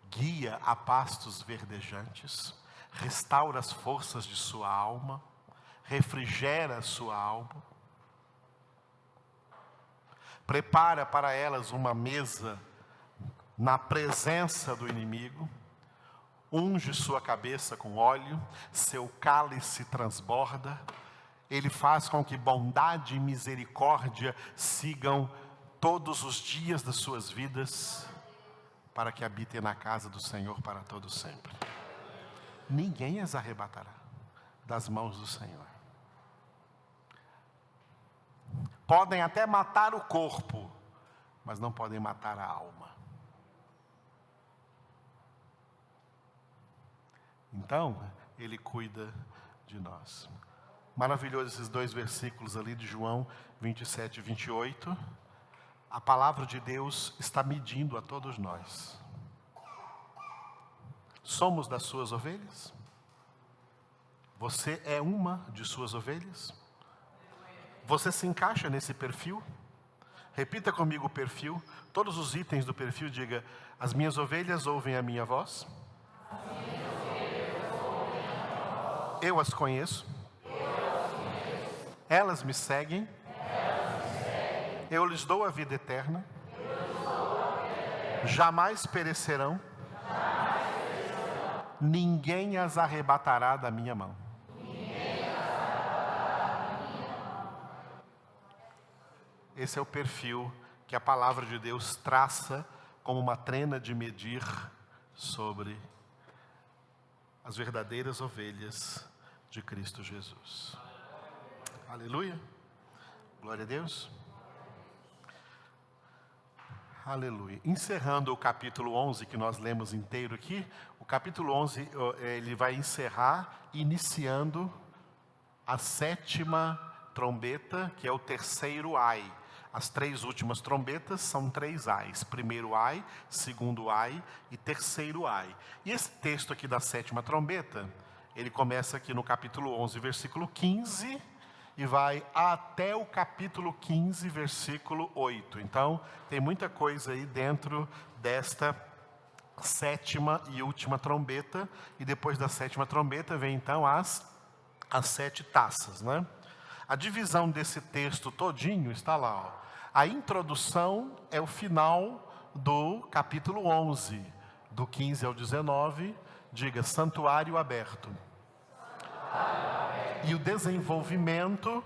guia a pastos verdejantes, restaura as forças de sua alma, refrigera a sua alma, prepara para elas uma mesa na presença do inimigo, unge sua cabeça com óleo, seu cálice transborda, Ele faz com que bondade e misericórdia sigam todos os dias das suas vidas, para que habitem na casa do Senhor para todo sempre. Ninguém as arrebatará das mãos do Senhor. Podem até matar o corpo, mas não podem matar a alma. Então, Ele cuida de nós. Maravilhoso esses 2 versículos ali de João 27 e 28. A palavra de Deus está medindo a todos nós. Somos das suas ovelhas? Você é uma de suas ovelhas? Você se encaixa nesse perfil? Repita comigo o perfil. Todos os itens do perfil, diga: as minhas ovelhas ouvem a minha voz. Eu as conheço. Elas me seguem. Eu lhes dou a vida eterna. Jamais perecerão. Ninguém as arrebatará da minha mão. Esse é o perfil que a palavra de Deus traça como uma trena de medir sobre as verdadeiras ovelhas de Cristo Jesus. Aleluia. Glória a Deus. Aleluia. Encerrando o capítulo 11, que nós lemos inteiro aqui, o capítulo 11, ele vai encerrar, iniciando a 7ª trombeta, que é o terceiro ai. As 3 últimas trombetas são 3 ais. Primeiro ai, segundo ai e terceiro ai. E esse texto aqui da 7ª trombeta, ele começa aqui no capítulo 11, versículo 15, e vai até o capítulo 15, versículo 8. Então, tem muita coisa aí dentro desta 7ª e última trombeta. E depois da 7ª trombeta vem então as 7 taças, né? A divisão desse texto todinho está lá, ó. A introdução é o final do capítulo 11, do 15 ao 19, diga: santuário aberto. E o desenvolvimento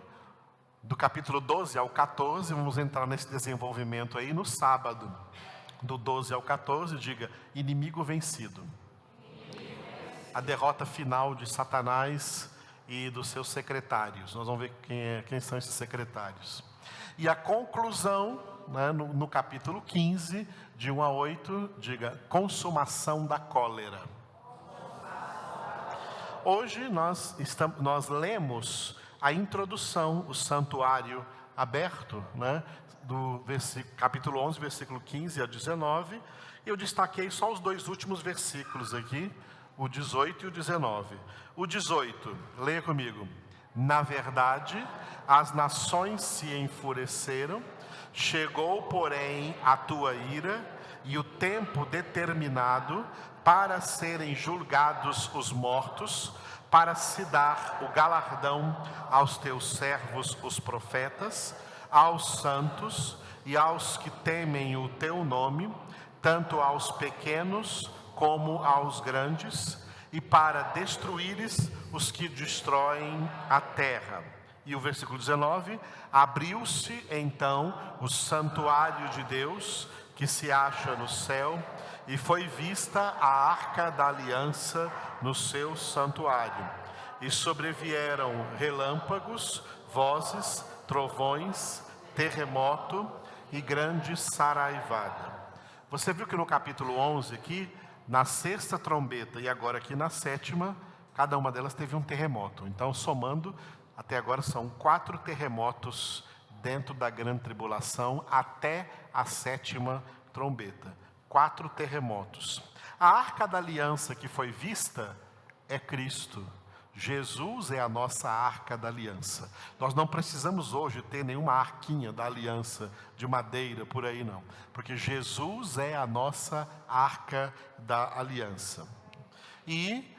do capítulo 12 ao 14, vamos entrar nesse desenvolvimento aí no sábado, do 12 ao 14, diga: inimigo vencido. A derrota final de Satanás e dos seus secretários. Nós vamos ver quem são esses secretários. E a conclusão, né, no capítulo 15, de 1 a 8, diga: consumação da cólera. Hoje nós lemos a introdução, o santuário aberto, né, do capítulo 11, versículo 15 a 19. E eu destaquei só os 2 últimos versículos aqui, o 18 e o 19. O 18, leia comigo. Na verdade, as nações se enfureceram, chegou, porém, a tua ira e o tempo determinado para serem julgados os mortos, para se dar o galardão aos teus servos, os profetas, aos santos e aos que temem o teu nome, tanto aos pequenos como aos grandes, e para destruíres os que destroem a terra. E o versículo 19, abriu-se então o santuário de Deus, que se acha no céu, e foi vista a arca da aliança no seu santuário. E sobrevieram relâmpagos, vozes, trovões, terremoto e grande saraivada. Você viu que no capítulo 11 aqui, na 6ª trombeta e agora aqui na 7ª, cada uma delas teve um terremoto. Então, somando, até agora são 4 terremotos dentro da grande tribulação até a 7ª trombeta. 4 terremotos. A arca da aliança que foi vista é Cristo. Jesus é a nossa arca da aliança. Nós não precisamos hoje ter nenhuma arquinha da aliança de madeira por aí não, porque Jesus é a nossa arca da aliança. E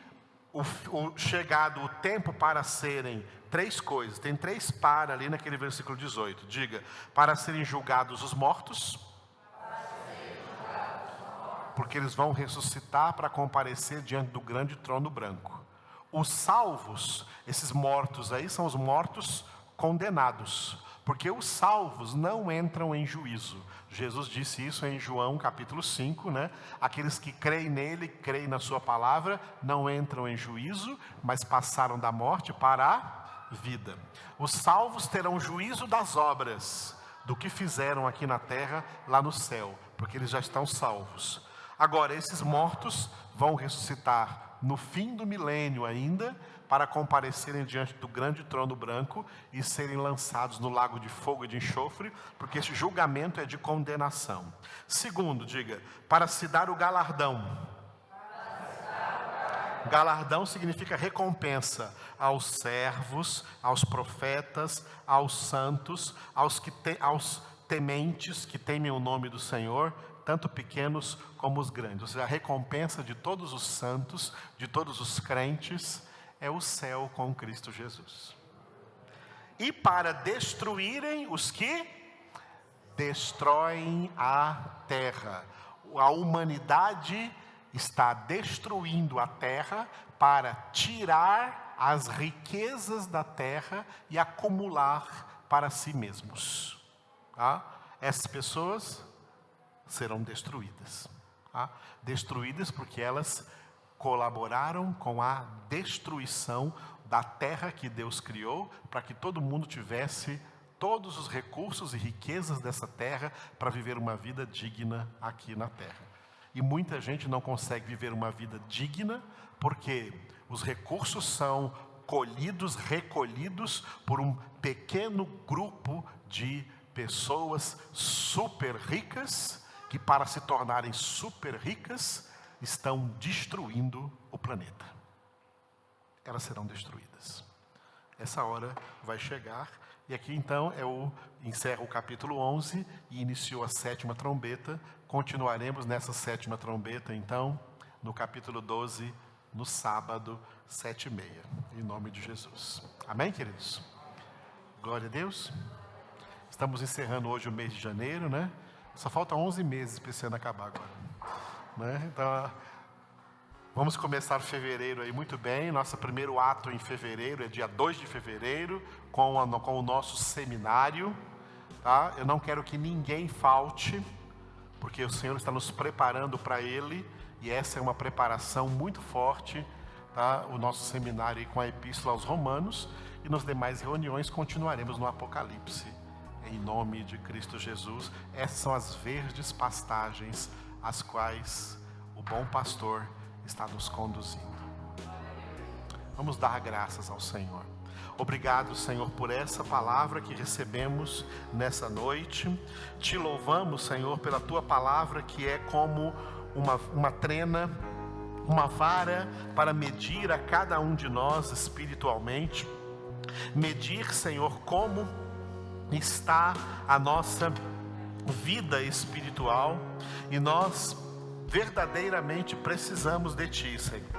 chegado o tempo para serem 3 coisas, tem 3 para ali naquele versículo 18, diga, para serem julgados os mortos, porque eles vão ressuscitar para comparecer diante do grande trono branco. Os salvos, esses mortos aí, são os mortos condenados, porque os salvos não entram em juízo. Jesus disse isso em João capítulo 5, né? Aqueles que creem nele, creem na sua palavra, não entram em juízo, mas passaram da morte para a vida. Os salvos terão juízo das obras, do que fizeram aqui na terra, lá no céu, porque eles já estão salvos. Agora, esses mortos vão ressuscitar no fim do milênio ainda, para comparecerem diante do grande trono branco e serem lançados no lago de fogo e de enxofre, porque esse julgamento é de condenação. Segundo, diga, para se dar o galardão. Galardão significa recompensa aos servos, aos profetas, aos santos, aos tementes que temem o nome do Senhor, tanto pequenos como os grandes. Ou seja, a recompensa de todos os santos, de todos os crentes, é o céu com Cristo Jesus. E para destruírem os que destroem a terra. A humanidade está destruindo a terra para tirar as riquezas da terra e acumular para si mesmos. Tá? Essas pessoas serão destruídas. Tá? Destruídas porque elas colaboraram com a destruição da terra que Deus criou, para que todo mundo tivesse todos os recursos e riquezas dessa terra para viver uma vida digna aqui na terra. E muita gente não consegue viver uma vida digna porque os recursos são recolhidos por um pequeno grupo de pessoas super ricas, que para se tornarem super ricas, estão destruindo o planeta. Elas serão destruídas. Essa hora vai chegar, e aqui então encerra o capítulo 11 e iniciou a 7ª trombeta. Continuaremos nessa 7ª trombeta, então, no capítulo 12, no sábado, 7h30, em nome de Jesus. Amém, queridos? Glória a Deus. Estamos encerrando hoje o mês de janeiro, né? Só faltam 11 meses para esse ano acabar agora, né? Então, vamos começar fevereiro aí muito bem. Nosso primeiro ato em fevereiro é dia 2 de fevereiro, com o nosso seminário. Tá? Eu não quero que ninguém falte, porque o Senhor está nos preparando para Ele, e essa é uma preparação muito forte. Tá? O nosso seminário aí com a Epístola aos Romanos, e nas demais reuniões continuaremos no Apocalipse. Em nome de Cristo Jesus, essas são as verdes pastagens às quais o bom pastor está nos conduzindo. Vamos dar graças ao Senhor. Obrigado, Senhor, por essa palavra que recebemos nessa noite. Te louvamos, Senhor, pela Tua palavra, que é como uma trena, uma vara para medir a cada um de nós espiritualmente. Medir, Senhor, como está a nossa vida espiritual, e nós verdadeiramente precisamos de Ti, Senhor.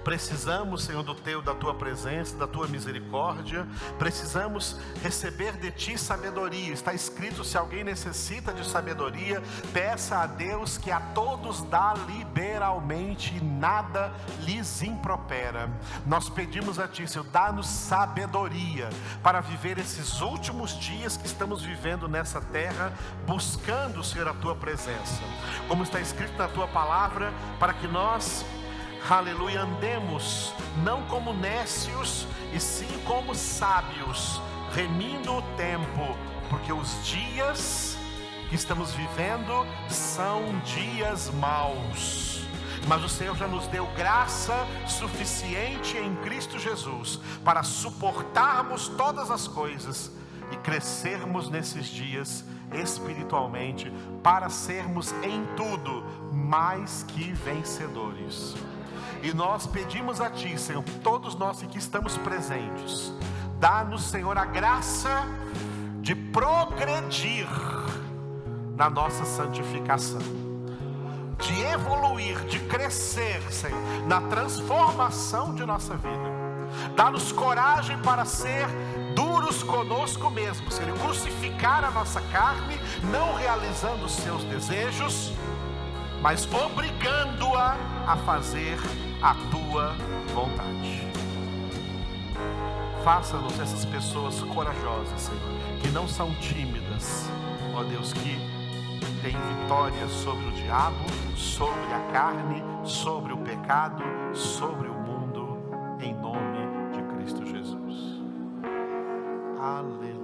Precisamos, Senhor, da Tua presença, da Tua misericórdia. Precisamos receber de Ti sabedoria. Está escrito: se alguém necessita de sabedoria, peça a Deus, que a todos dá liberalmente e nada lhes impropera. Nós pedimos a Ti, Senhor, dá-nos sabedoria para viver esses últimos dias que estamos vivendo nessa terra, buscando, Senhor, a Tua presença. Como está escrito na Tua palavra, para que nós, aleluia, andemos não como nécios, e sim como sábios, remindo o tempo, porque os dias que estamos vivendo são dias maus. Mas o Senhor já nos deu graça suficiente em Cristo Jesus para suportarmos todas as coisas e crescermos nesses dias espiritualmente, para sermos em tudo mais que vencedores. E nós pedimos a Ti, Senhor, todos nós que estamos presentes, dá-nos, Senhor, a graça de progredir na nossa santificação, de evoluir, de crescer, Senhor, na transformação de nossa vida. Dá-nos coragem para ser duros conosco mesmos, Senhor, crucificar a nossa carne, não realizando os seus desejos, mas obrigando-a a fazer a Tua vontade. Faça-nos essas pessoas corajosas, Senhor, que não são tímidas, ó Deus, que têm vitória sobre o diabo, sobre a carne, sobre o pecado, sobre o mundo, em nome de Cristo Jesus. Aleluia.